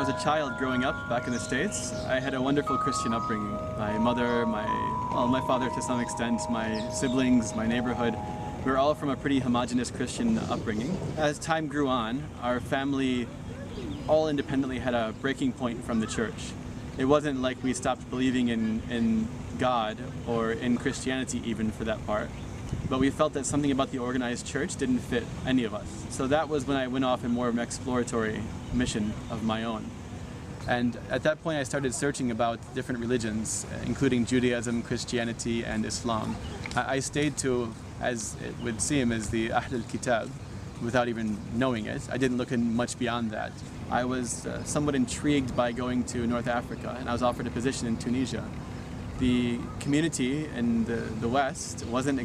as a child growing up back in the States, I had a wonderful Christian upbringing. My mother, my father to some extent, my siblings, my neighborhood, we were all from a pretty homogenous Christian upbringing. As time grew on, our family all independently had a breaking point from the church. It wasn't like we stopped believing in God or in Christianity even for that part, but we felt that something about the organized church didn't fit any of us. So that was when I went off in more of an exploratory mission of my own. And at that point I started searching about different religions, including Judaism, Christianity, and Islam. I stayed to, as it would seem, as the Kitab without even knowing it. I didn't look in much beyond that. I was somewhat intrigued by going to North Africa, and I was offered a position in Tunisia. The community in the West wasn't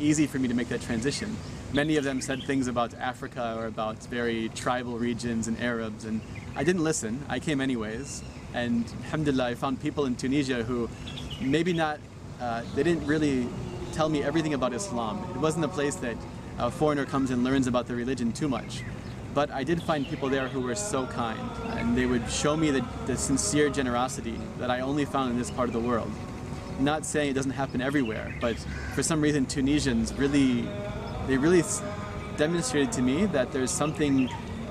easy for me to make that transition. Many of them said things about Africa or about very tribal regions and Arabs, and I didn't listen. I came anyways, and alhamdulillah, I found people in Tunisia who maybe not, they didn't really tell me everything about Islam. It wasn't a place that a foreigner comes and learns about the religion too much. But I did find people there who were so kind, and they would show me the sincere generosity that I only found in this part of the world. Not saying it doesn't happen everywhere, but for some reason Tunisians really demonstrated to me that there's something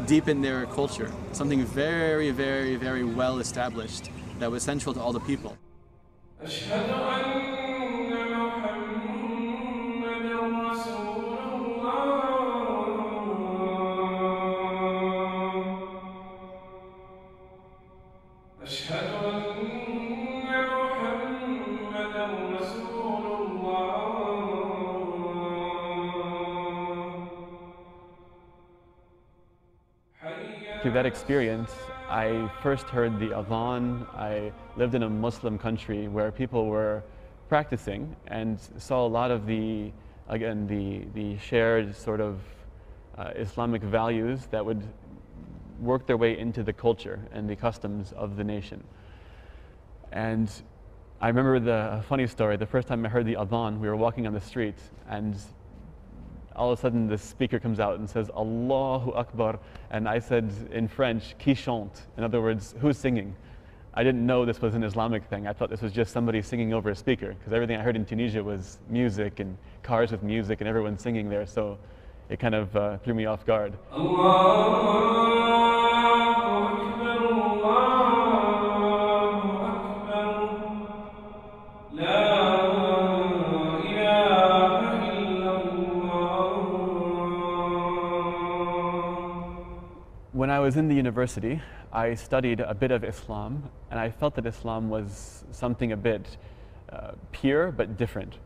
deep in their culture, something very, very, very well established that was central to all the people. Through that experience, I first heard the adhan. I lived in a Muslim country where people were practicing and saw a lot of the shared sort of Islamic values that would work their way into the culture and the customs of the nation. And I remember the funny story. The first time I heard the adhan, we were walking on the street, and all of a sudden this speaker comes out and says, Allahu Akbar, and I said in French, qui chante? In other words, who's singing? I didn't know this was an Islamic thing. I thought this was just somebody singing over a speaker, because everything I heard in Tunisia was music and cars with music and everyone singing there, so it kind of threw me off guard. When I was in the university, I studied a bit of Islam, and I felt that Islam was something a bit pure but different.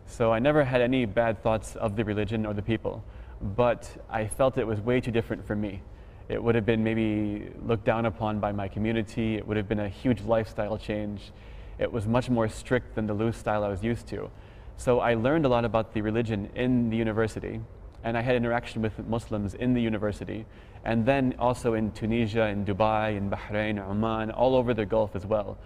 So I never had any bad thoughts of the religion or the people, but I felt it was way too different for me. It would have been maybe looked down upon by my community. It would have been a huge lifestyle change. It was much more strict than the loose style I was used to. So I learned a lot about the religion in the university, and I had interaction with Muslims in the university, and then also in Tunisia, in Dubai, in Bahrain, Oman, all over the Gulf as well.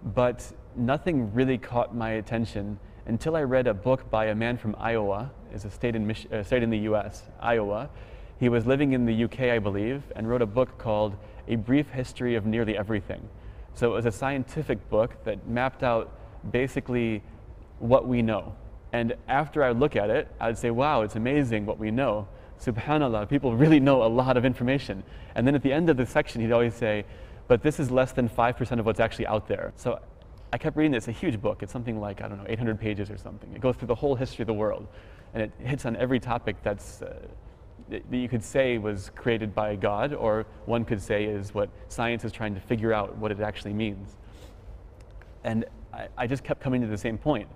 But nothing really caught my attention until I read a book by a man from Iowa. It's a state in the US, Iowa. He was living in the UK, I believe, and wrote a book called A Brief History of Nearly Everything. So it was a scientific book that mapped out basically what we know. And after I look at it, I'd say, wow, it's amazing what we know. Subhanallah, people really know a lot of information. And then at the end of the section, he'd always say, but this is less than 5% of what's actually out there. So I kept reading this. It's a huge book. It's something like, I don't know, 800 pages or something. It goes through the whole history of the world. And it hits on every topic that you could say was created by God, or one could say is what science is trying to figure out what it actually means. And I just kept coming to the same point.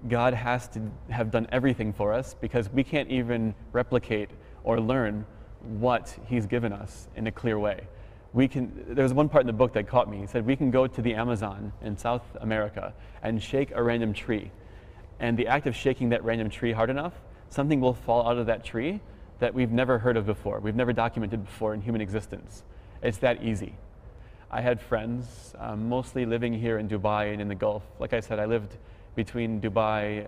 God has to have done everything for us, because we can't even replicate or learn what He's given us in a clear way. There's one part in the book that caught me. He said we can go to the Amazon in South America and shake a random tree. And the act of shaking that random tree hard enough, something will fall out of that tree that we've never heard of before. We've never documented before in human existence. It's that easy. I had friends, mostly living here in Dubai and in the Gulf. Like I said, I lived between Dubai,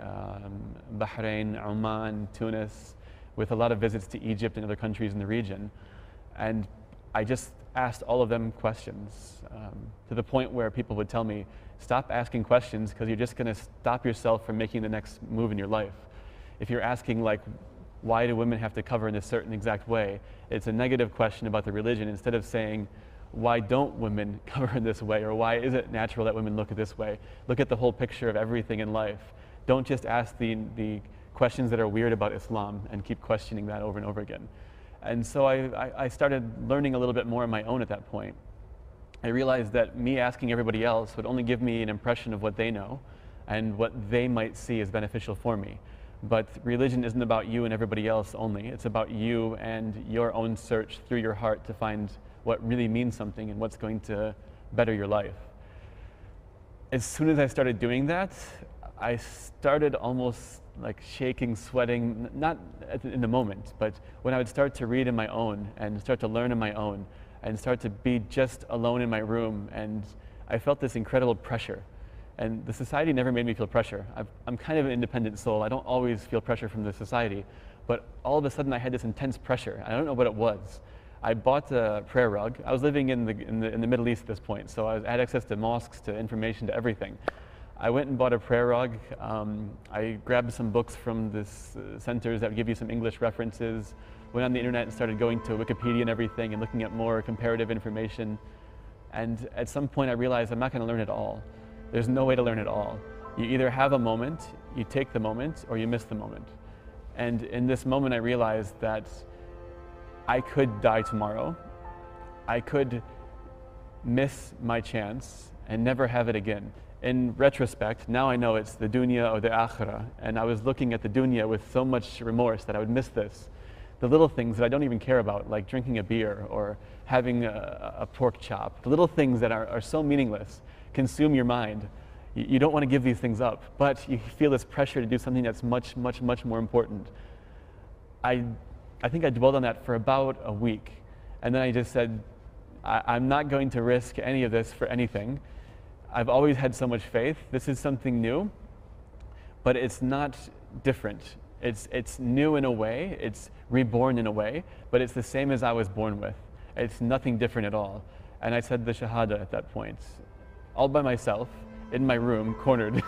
Bahrain, Oman, Tunis, with a lot of visits to Egypt and other countries in the region. And asked all of them questions, to the point where people would tell me, stop asking questions because you're just going to stop yourself from making the next move in your life. If you're asking like, why do women have to cover in a certain exact way? It's a negative question about the religion, instead of saying, why don't women cover in this way? Or why is it natural that women look at this way? Look at the whole picture of everything in life. Don't just ask the questions that are weird about Islam and keep questioning that over and over again. And so I started learning a little bit more on my own at that point. I realized that me asking everybody else would only give me an impression of what they know and what they might see as beneficial for me. But religion isn't about you and everybody else only. It's about you and your own search through your heart to find what really means something and what's going to better your life. As soon as I started doing that, I started almost like shaking, sweating, not in the moment, but when I would start to read on my own and start to learn on my own and start to be just alone in my room, and I felt this incredible pressure. And the society never made me feel pressure. I'm kind of an independent soul. I don't always feel pressure from the society, but all of a sudden I had this intense pressure. I don't know what it was. I bought a prayer rug. I was living in the Middle East at this point, so I had access to mosques, to information, to everything. I went and bought a prayer rug. I grabbed some books from this centers that would give you some English references, went on the internet and started going to Wikipedia and everything and looking at more comparative information. And at some point I realized I'm not going to learn it all. There's no way to learn it all. You either have a moment, you take the moment, or you miss the moment. And in this moment I realized that I could die tomorrow. I could miss my chance and never have it again. In retrospect, now I know it's the dunya or the akhirah, and I was looking at the dunya with so much remorse that I would miss this. The little things that I don't even care about, like drinking a beer or having a pork chop, the little things that are so meaningless, consume your mind. You don't want to give these things up, but you feel this pressure to do something that's much, much, much more important. I think I dwelled on that for about a week, and then I just said, I'm not going to risk any of this for anything. I've always had so much faith. This is something new, but it's not different. It's new in a way, it's reborn in a way, but it's the same as I was born with. It's nothing different at all. And I said the Shahada at that point, all by myself, in my room, cornered,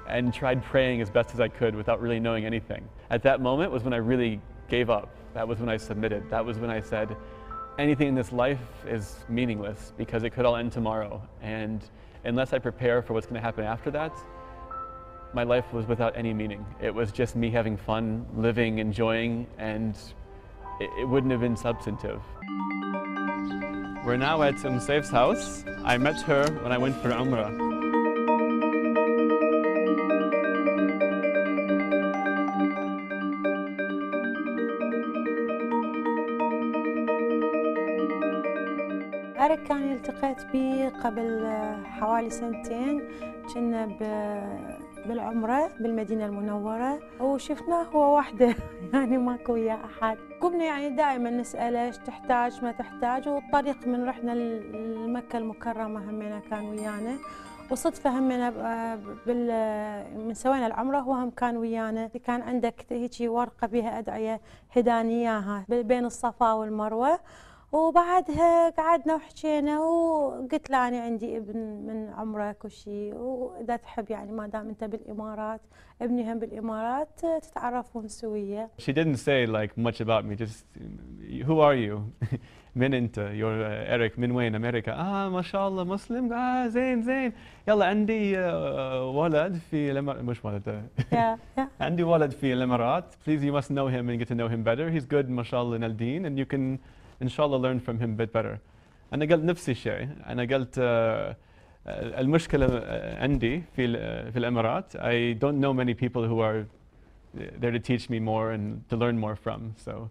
and tried praying as best as I could without really knowing anything. At that moment was when I really gave up. That was when I submitted. That was when I said, anything in this life is meaningless because it could all end tomorrow. And unless I prepare for what's going to happen after that, my life was without any meaning. It was just me having fun, living, enjoying, and it wouldn't have been substantive. We're now at Saif's house. I met her when I went for Umrah. أريك كان التقيت بي قبل حوالي سنتين، كنا بالعمرة بالمدينة المنورة وشفناه هو وحده يعني ماكو وياه أحد. قمنا يعني دائما نسأله ايش تحتاج ما تحتاج، والطريق من رحنا لمكة المكرمة همنا كان ويانا، وصدفة همنا من سوينا العمرة هو هم كان ويانا. كان عندك هيجي ورقة بها أدعية هدانياها بين الصفا والمروة، وبعدها قعدنا وحكينا وقلت له أنا عندي ابن من عمرك وشي، وإذا تحب يعني ما دام أنت بالإمارات ابني هم بالإمارات تتعرفون سوية. She didn't say like much about me, just who are you? من أنت؟ you're Eric من وين؟ أمريكا. ما شاء الله مسلم. زين زين. يلا عندي ولد في الإمارات. مش ولد. عندي ولد في الإمارات. Please you must know him and get to know him better. He's good ما شاء الله in الدين and you can inshallah learn from him a bit better. أنا قلت نفس الشيء. أنا قلت المشكلة عندي في الإمارات. I don't know many people who are there to teach me more and to learn more from. So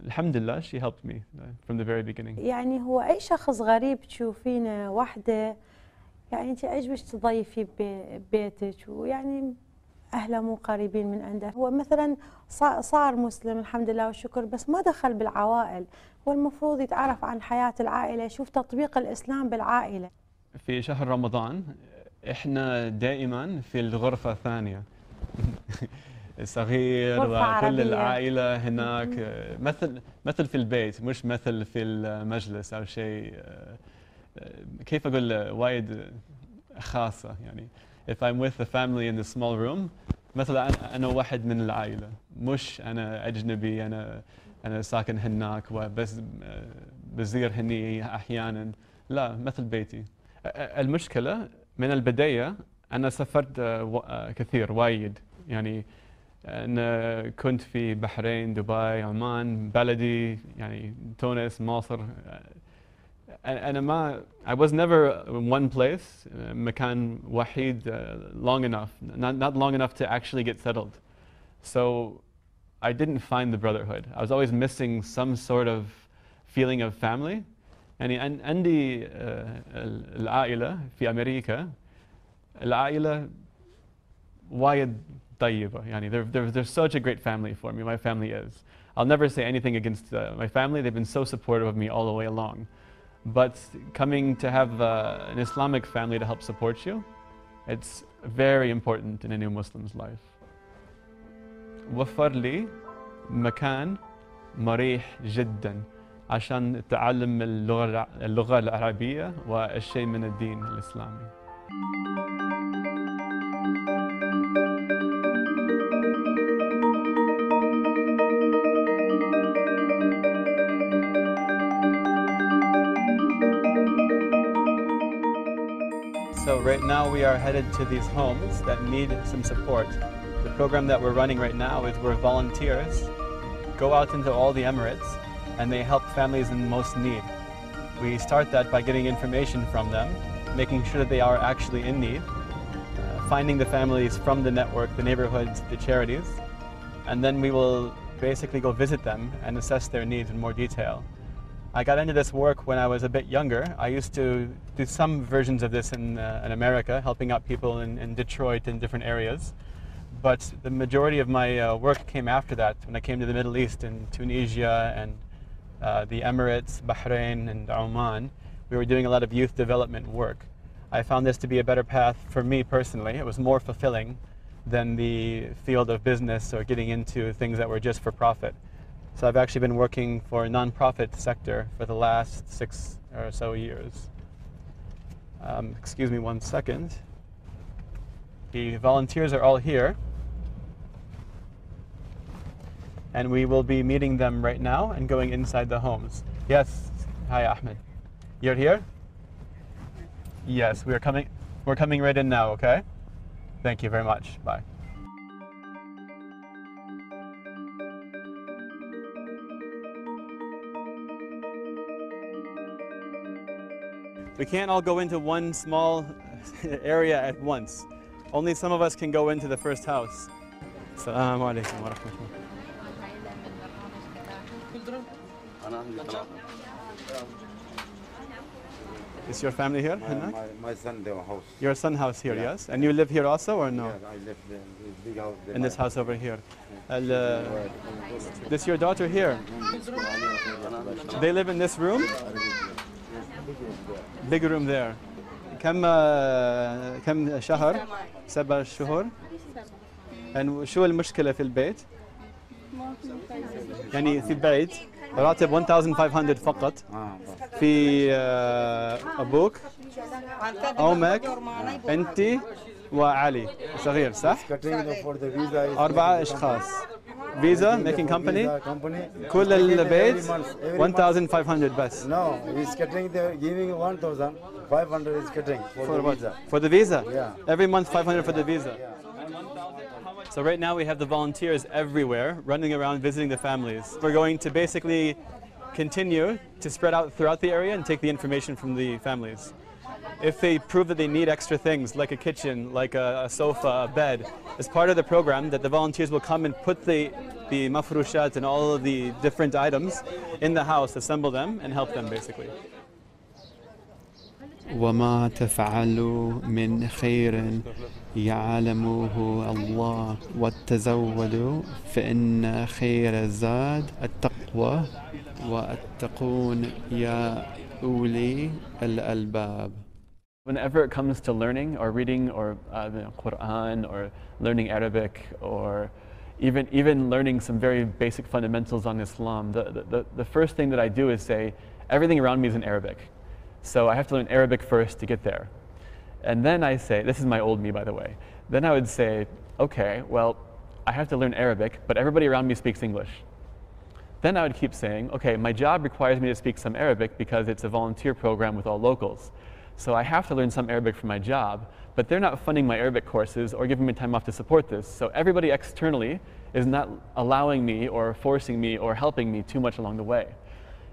alhamdulillah she helped me from the very beginning. يعني هو أي شخص غريب تشوفينه وحده يعني أنت عجبك تضيفي ببيتك، ويعني أهله مو قريبين من عنده. هو مثلا صار مسلم الحمد لله والشكر، بس ما دخل بالعوائل. هو المفروض يتعرف عن حياة العائلة، يشوف تطبيق الإسلام بالعائلة. في شهر رمضان احنا دائما في الغرفة الثانية. صغير غرفة وكل عربية. العائلة هناك مثل في البيت مش مثل في المجلس أو شيء كيف أقول وايد خاصة يعني. If I'm with the family in the small room مثلا أنا واحد من العائلة مش أنا أجنبي أنا ساكن هناك وبس بزير هني أحيانا لا مثل بيتي. المشكلة من البداية أنا سافرت كثير وايد يعني أنا كنت في بحرين دبي عمان بلدي يعني تونس مصر أنا ما I was never in one place مكان وحيد long enough not long enough to actually get settled. So I didn't find the brotherhood. I was always missing some sort of feeling of family. يعني عندي العائلة في أمريكا العائلة وايد طيبة يعني they're such a great family for me. My family is. I'll never say anything against my family. They've been so supportive of me all the way along. But coming to have an Islamic family to help support you, it's very important in any Muslim's life. وفر لي مكان مريح جدا عشان تعلم اللغة العربية والشيء من الدين الإسلامي. So right now we are headed to these homes that need some support. The program that we're running right now is where volunteers go out into all the Emirates and they help families in most need. We start that by getting information from them, making sure that they are actually in need, finding the families from the network, the neighborhoods, the charities, and then we will basically go visit them and assess their needs in more detail. I got into this work when I was a bit younger. I used to do some versions of this in America, helping out people in Detroit and different areas. But the majority of my work came after that, when I came to the Middle East in Tunisia and the Emirates, Bahrain and Oman. We were doing a lot of youth development work. I found this to be a better path for me personally. It was more fulfilling than the field of business or getting into things that were just for profit. So I've actually been working for a non-profit sector for the last 6 or so years. Excuse me 1 second. The volunteers are all here. And we will be meeting them right now and going inside the homes. Yes, hi Ahmed. You're here? Yes, we're coming right in now, okay? Thank you very much, bye. We can't all go into one small area at once. Only some of us can go into the first house. Assalamu alaikum wa rahmatullah. Is your family here? My son, their house. Your son house here, Yeah. yes? And you live here also or no? Yeah, I live in this big house. In this house over here. This your daughter here? They live in this room? Big room there. كم شهر؟ 7 شهور. شو المشكلة في البيت؟ يعني في البيت راتب 1500 فقط. في أبوك أمك أنت وعلي صغير صح؟ 4 أشخاص. Visa making company. كل البيت 1500 بس. No, he's cutting. They're giving 1,500 is cutting for the visa. For the visa? Yeah. Every month 500 for the visa. So right now we have the volunteers everywhere running around visiting the families. We're going to basically continue to spread out throughout the area and take the information from the families. If they prove that they need extra things like a kitchen, like a sofa, a bed, as part of the program that the volunteers will come and put the mafrushat and all of the different items in the house, assemble them and help them basically. وما تفعلوا من خير يعلمه الله وتزودوا فإن خير الزاد التقوى واتقون يا أولي الألباب. Whenever it comes to learning or reading or the Quran or learning Arabic or even learning some very basic fundamentals on Islam. The first thing that I do is say, everything around me is in Arabic. So I have to learn Arabic first to get there. And then I say, this is my old me, by the way. Then I would say, okay, well, I have to learn Arabic, but everybody around me speaks English. Then I would keep saying, okay, my job requires me to speak some Arabic because it's a volunteer program with all locals. So I have to learn some Arabic for my job, but they're not funding my Arabic courses or giving me time off to support this. So everybody externally is not allowing me or forcing me or helping me too much along the way.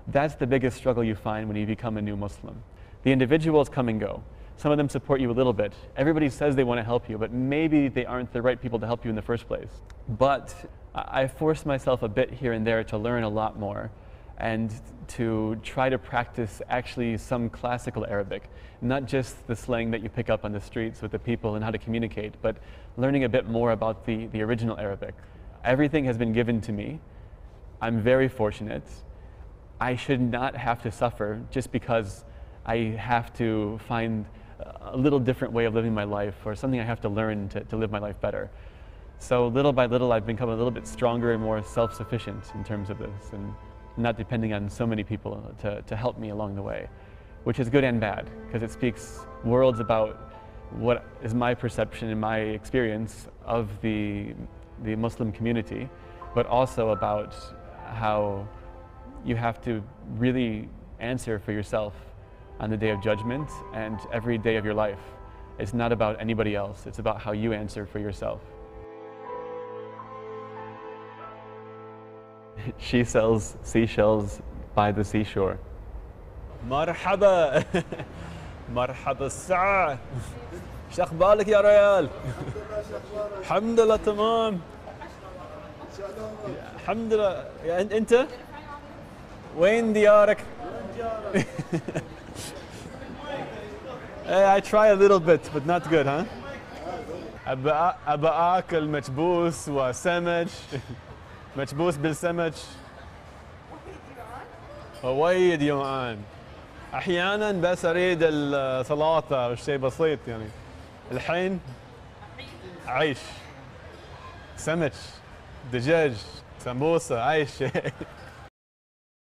That's the biggest struggle you find when you become a new Muslim. The individuals come and go. Some of them support you a little bit. Everybody says they want to help you, but maybe they aren't the right people to help you in the first place. But I force myself a bit here and there to learn a lot more and to try to practice actually some classical Arabic, not just the slang that you pick up on the streets with the people and how to communicate, but learning a bit more about the original Arabic. Everything has been given to me. I'm very fortunate. I should not have to suffer just because I have to find a little different way of living my life or something I have to learn to live my life better. So little by little, I've become a little bit stronger and more self-sufficient in terms of this, and not depending on so many people to help me along the way, which is good and bad, because it speaks worlds about what is my perception and my experience of the Muslim community, but also about how you have to really answer for yourself on the day of judgment and every day of your life. It's not about anybody else, it's about how you answer for yourself. She sells seashells by the seashore. مرحبا مرحبا الساعة شو اخبارك يا ريال؟ الحمد لله تمام الحمد لله. انت وين ديارك؟ I try a little bit but not good, huh? أبى آكل مكبوس وسمك مكبوس بالسمك. وايد جوعان. احيانا بس اريد السلطه او شيء بسيط يعني. الحين عيش سمك دجاج سمبوسه اي شيء.